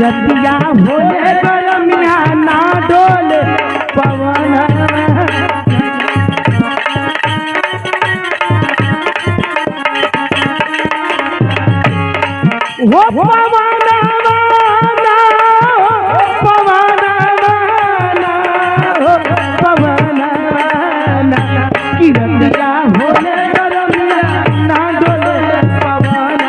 रतिया भोले गरमिया ना डोले पवन हो पवन पवन की रतिया भोले गरमिया ना डोले पवन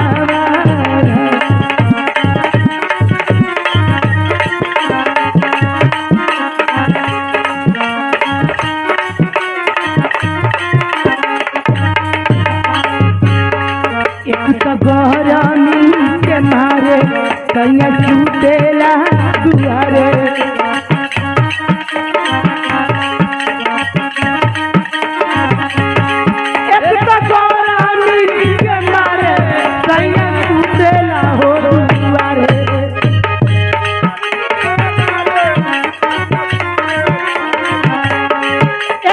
गरमी के मारे कन्या छूटेला दुआरे गरमी के मारे कन्या छूटेला हो दुआरे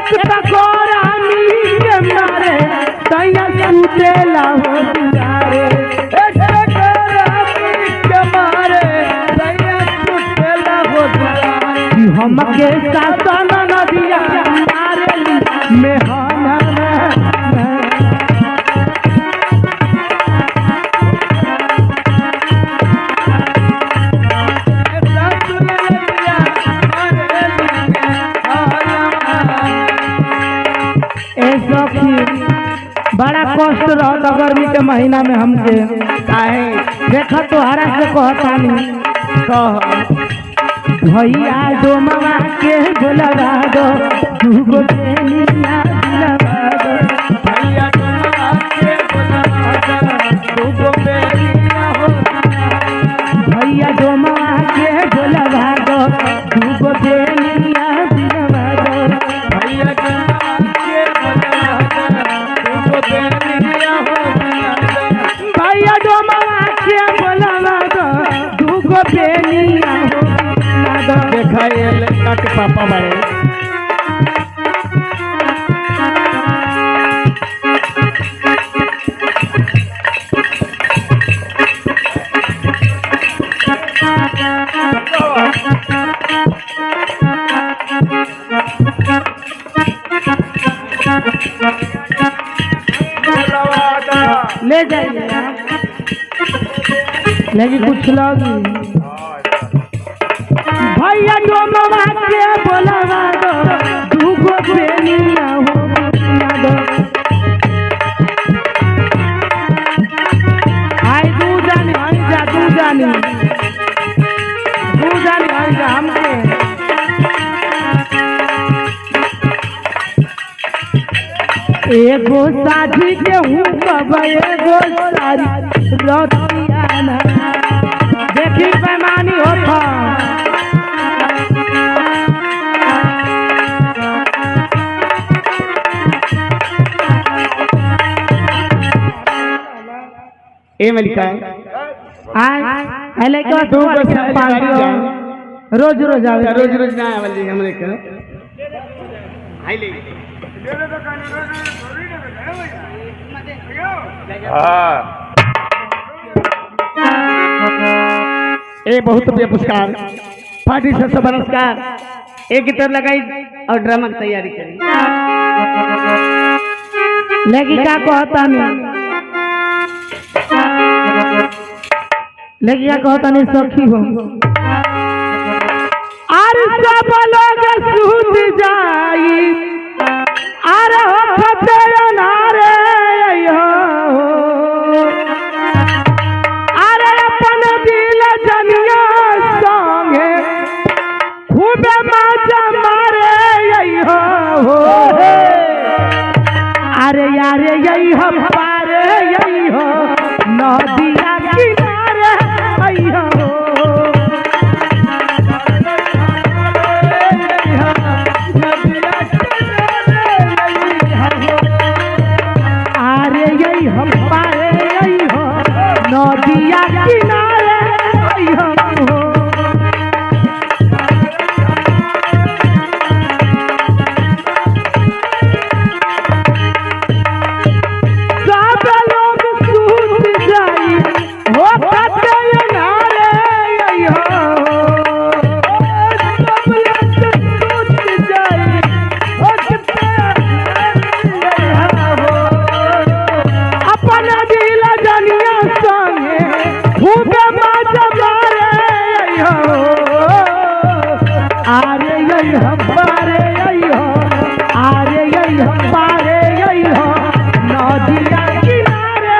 गरमी के मारे कन्या छूटेला हो हमके शासन नदिया मारेली मेहना बड़ा कष्ट रहता गर्मी के महीना में हमके काहे देखा तो हरा से कहतानी कह भैया दो मामा के बोलवा दो दूगो बेनिया दिलवा दो भैया दो मामा के बोलवा दो दूगो बेनिया हो भैया दो मामा के बोलवा दो दूगो बेनिया दिलवा दो भैया दो मामा के बोलवा दो दूगो बेनिया हो भैया दो मामा के बोलवा दो दूगो बेनिया हो देखा ये लड़का के पापा बारे ले जाइए लेकिन कुछ लोग भैया दो मामा के बोलवा दो दूगो बेनिया हो दो आई दू जानी जा हमके एगो साथी के हूँ कब एगो सारी रतियाना देखी पैमानी होता ए मलिका आले को दो रोज रोज आवे रोज रोज ना आवे हमरे के आई ले हां ए बहुत प्रिय पुरस्कार पार्टी से सब नमस्कार एक गिटार लगाई और ड्रामा की तैयारी करी लेकिन क्या कहता नहीं लेकिन क्या कहता नहीं सखी हो अरे सब लोग सूत जाई अरे फतेह नारे अरे अपन दिल जनिया संगे खूब मजा मारे हो अरे यारे यही हम पारे यही हो नदिया किनारे हो अरे यही हम पारे यही हो नदिया किनारे हो पारे अइहो आरे अइहो पारे अइहो नदिया किनारे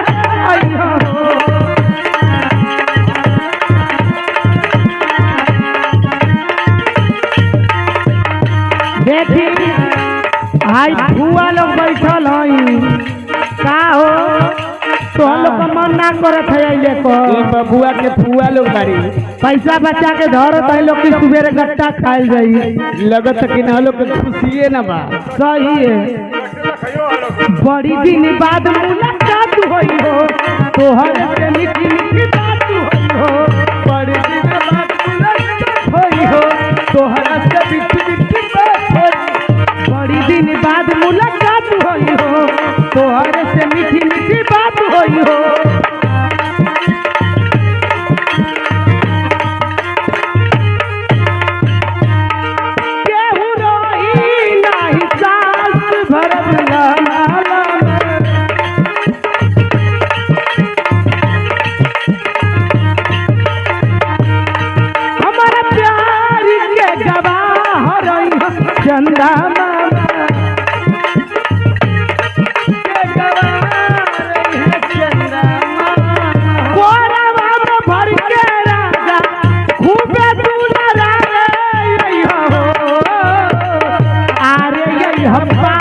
अइहो देखी आई फुआ लोग बैठल हई का हो तो हम लोग का मन ना करत है अइले को बबुआ के फुआ लोग बारी पैसा बचा के धरत है लोग की सुबेरे गट्टा खाइल जाई लगत कि ना लोग के खुशिए ना बा सही है बड़ी दिन बाद मुलाकात होई हो तोहर से मीठी मीठी बात होई हो बड़ी दिन बाद मुलाकात होई हो तोहर से मीठी मीठी बात होई बड़ी दिन बाद मुलाकात होई हो तोहर से मीठी मीठी बात होई हो केहू रोई नाही सास भरब लाला हमारा प्यार के गवाह रही चंदा मामा के गवाह रही है चंदा मामा कोरवा में भर के राजा खूबे दुलरा रे हो आरे यही हप्पा